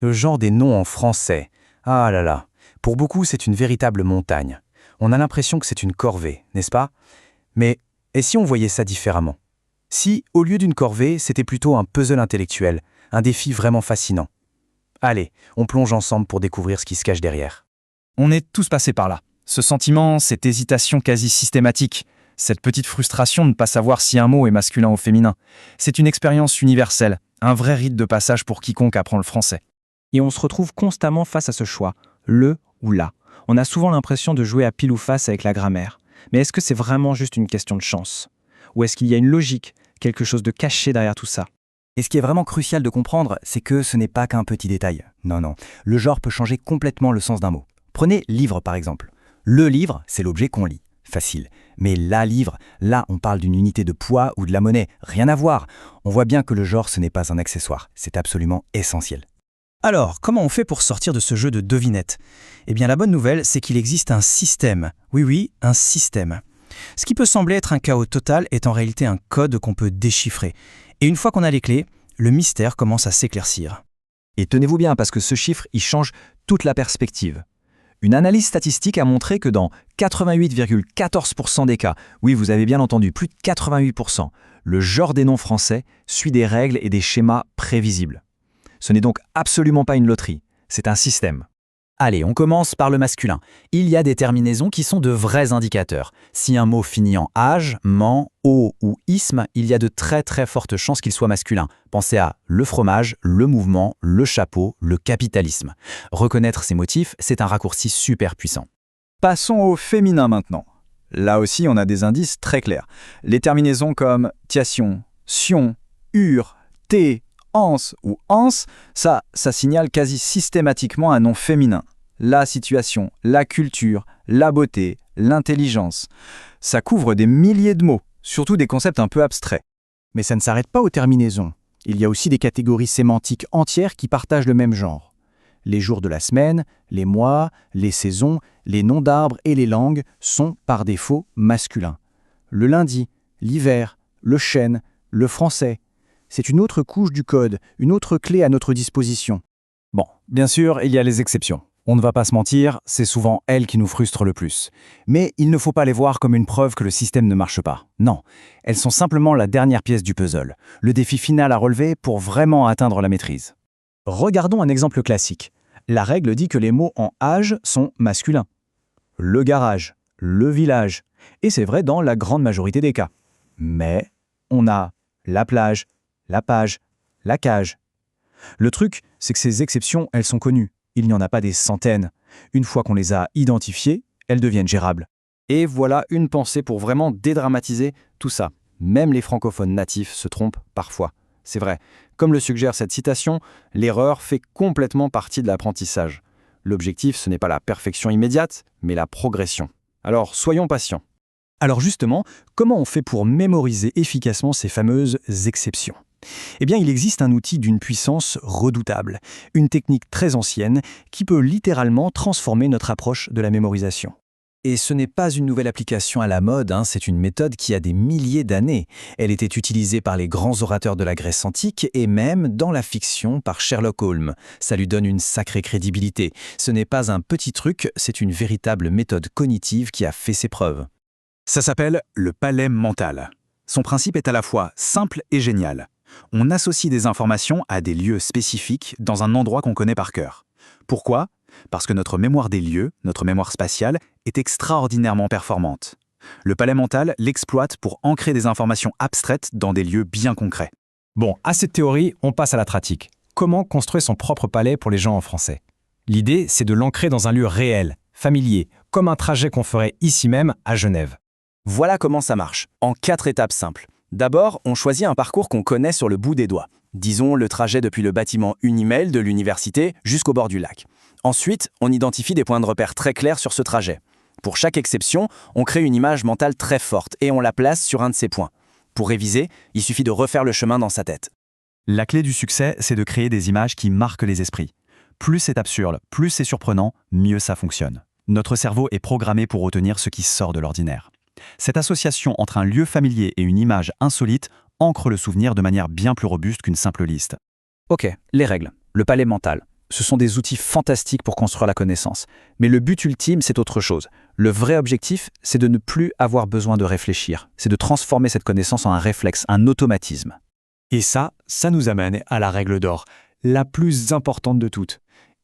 Le genre des noms en français. Ah là là. Pour beaucoup, c'est une véritable montagne. On a l'impression que c'est une corvée, n'est-ce pas? Mais et si on voyait ça différemment? Si, au lieu d'une corvée, c'était plutôt un puzzle intellectuel, un défi vraiment fascinant. Allez, on plonge ensemble pour découvrir ce qui se cache derrière. On est tous passés par là. Ce sentiment, cette hésitation quasi systématique, cette petite frustration de ne pas savoir si un mot est masculin ou féminin. C'est une expérience universelle, un vrai rite de passage pour quiconque apprend le français. Et on se retrouve constamment face à ce choix, le ou la. On a souvent l'impression de jouer à pile ou face avec la grammaire. Mais est-ce que c'est vraiment juste une question de chance? Ou est-ce qu'il y a une logique, quelque chose de caché derrière tout ça? Et ce qui est vraiment crucial de comprendre, c'est que ce n'est pas qu'un petit détail. Non, non. Le genre peut changer complètement le sens d'un mot. Prenez livre par exemple. Le livre, c'est l'objet qu'on lit. Facile. Mais la livre, là, on parle d'une unité de poids ou de la monnaie. Rien à voir. On voit bien que le genre, ce n'est pas un accessoire. C'est absolument essentiel. Alors, comment on fait pour sortir de ce jeu de devinette? Eh bien, la bonne nouvelle, c'est qu'il existe un système. Oui, oui, un système. Ce qui peut sembler être un chaos total est en réalité un code qu'on peut déchiffrer. Et une fois qu'on a les clés, le mystère commence à s'éclaircir. Et tenez-vous bien, parce que ce chiffre, il change toute la perspective. Une analyse statistique a montré que dans 88,14% des cas, oui, vous avez bien entendu, plus de 88%, le genre des noms français suit des règles et des schémas prévisibles. Ce n'est donc absolument pas une loterie, c'est un système. Allez, on commence par le masculin. Il y a des terminaisons qui sont de vrais indicateurs. Si un mot finit en age, ment, o ou isme, il y a de très très fortes chances qu'il soit masculin. Pensez à le fromage, le mouvement, le chapeau, le capitalisme. Reconnaître ces motifs, c'est un raccourci super puissant. Passons au féminin maintenant. Là aussi, on a des indices très clairs. Les terminaisons comme tiation, sion, ur, té, ans ou ans, ça signale quasi systématiquement un nom féminin. La situation, la culture, la beauté, l'intelligence. Ça couvre des milliers de mots, surtout des concepts un peu abstraits. Mais ça ne s'arrête pas aux terminaisons. Il y a aussi des catégories sémantiques entières qui partagent le même genre. Les jours de la semaine, les mois, les saisons, les noms d'arbres et les langues sont par défaut masculins. Le lundi, l'hiver, le chêne, le français. C'est une autre couche du code, une autre clé à notre disposition. Bon, bien sûr, il y a les exceptions. On ne va pas se mentir, c'est souvent elles qui nous frustrent le plus. Mais il ne faut pas les voir comme une preuve que le système ne marche pas. Non, elles sont simplement la dernière pièce du puzzle, le défi final à relever pour vraiment atteindre la maîtrise. Regardons un exemple classique. La règle dit que les mots en âge sont masculins. Le garage, le village. Et c'est vrai dans la grande majorité des cas. Mais on a la plage, la page, la cage. Le truc, c'est que ces exceptions, elles sont connues. Il n'y en a pas des centaines. Une fois qu'on les a identifiées, elles deviennent gérables. Et voilà une pensée pour vraiment dédramatiser tout ça. Même les francophones natifs se trompent parfois. C'est vrai. Comme le suggère cette citation, l'erreur fait complètement partie de l'apprentissage. L'objectif, ce n'est pas la perfection immédiate, mais la progression. Alors, soyons patients. Alors justement, comment on fait pour mémoriser efficacement ces fameuses exceptions? Eh bien, il existe un outil d'une puissance redoutable, une technique très ancienne qui peut littéralement transformer notre approche de la mémorisation. Et ce n'est pas une nouvelle application à la mode, c'est une méthode qui a des milliers d'années. Elle était utilisée par les grands orateurs de la Grèce antique et même dans la fiction par Sherlock Holmes. Ça lui donne une sacrée crédibilité. Ce n'est pas un petit truc, c'est une véritable méthode cognitive qui a fait ses preuves. Ça s'appelle le palais mental. Son principe est à la fois simple et génial. On associe des informations à des lieux spécifiques dans un endroit qu'on connaît par cœur. Pourquoi ? Parce que notre mémoire des lieux, notre mémoire spatiale, est extraordinairement performante. Le palais mental l'exploite pour ancrer des informations abstraites dans des lieux bien concrets. Bon, à cette théorie, on passe à la pratique. Comment construire son propre palais pour les gens en français? L'idée, c'est de l'ancrer dans un lieu réel, familier, comme un trajet qu'on ferait ici même à Genève. Voilà comment ça marche, en 4 étapes simples. D'abord, on choisit un parcours qu'on connaît sur le bout des doigts. Disons le trajet depuis le bâtiment Unimel de l'université jusqu'au bord du lac. Ensuite, on identifie des points de repère très clairs sur ce trajet. Pour chaque exception, on crée une image mentale très forte et on la place sur un de ces points. Pour réviser, il suffit de refaire le chemin dans sa tête. La clé du succès, c'est de créer des images qui marquent les esprits. Plus c'est absurde, plus c'est surprenant, mieux ça fonctionne. Notre cerveau est programmé pour retenir ce qui sort de l'ordinaire. Cette association entre un lieu familier et une image insolite ancre le souvenir de manière bien plus robuste qu'une simple liste. Ok, les règles. Le palais mental. ce sont des outils fantastiques pour construire la connaissance. Mais le but ultime, c'est autre chose. Le vrai objectif, c'est de ne plus avoir besoin de réfléchir. C'est de transformer cette connaissance en un réflexe, un automatisme. Et ça nous amène à la règle d'or, la plus importante de toutes.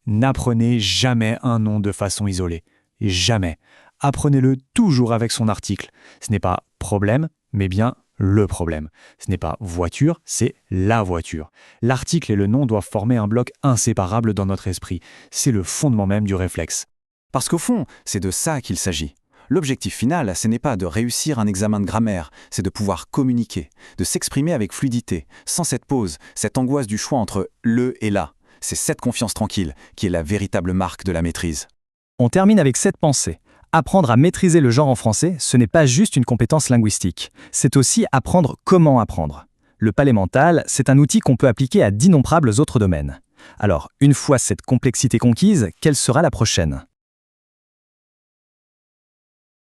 N'apprenez jamais un nom de façon isolée. Jamais. Apprenez-le toujours avec son article. Ce n'est pas problème, mais bien le problème. Ce n'est pas voiture, c'est la voiture. L'article et le nom doivent former un bloc inséparable dans notre esprit. C'est le fondement même du réflexe. Parce qu'au fond, c'est de ça qu'il s'agit. L'objectif final, ce n'est pas de réussir un examen de grammaire, c'est de pouvoir communiquer, de s'exprimer avec fluidité, sans cette pause, cette angoisse du choix entre le et la. C'est cette confiance tranquille qui est la véritable marque de la maîtrise. On termine avec cette pensée. Apprendre à maîtriser le genre en français, ce n'est pas juste une compétence linguistique. C'est aussi apprendre comment apprendre. Le palais mental, c'est un outil qu'on peut appliquer à d'innombrables autres domaines. Alors, une fois cette complexité conquise, quelle sera la prochaine ?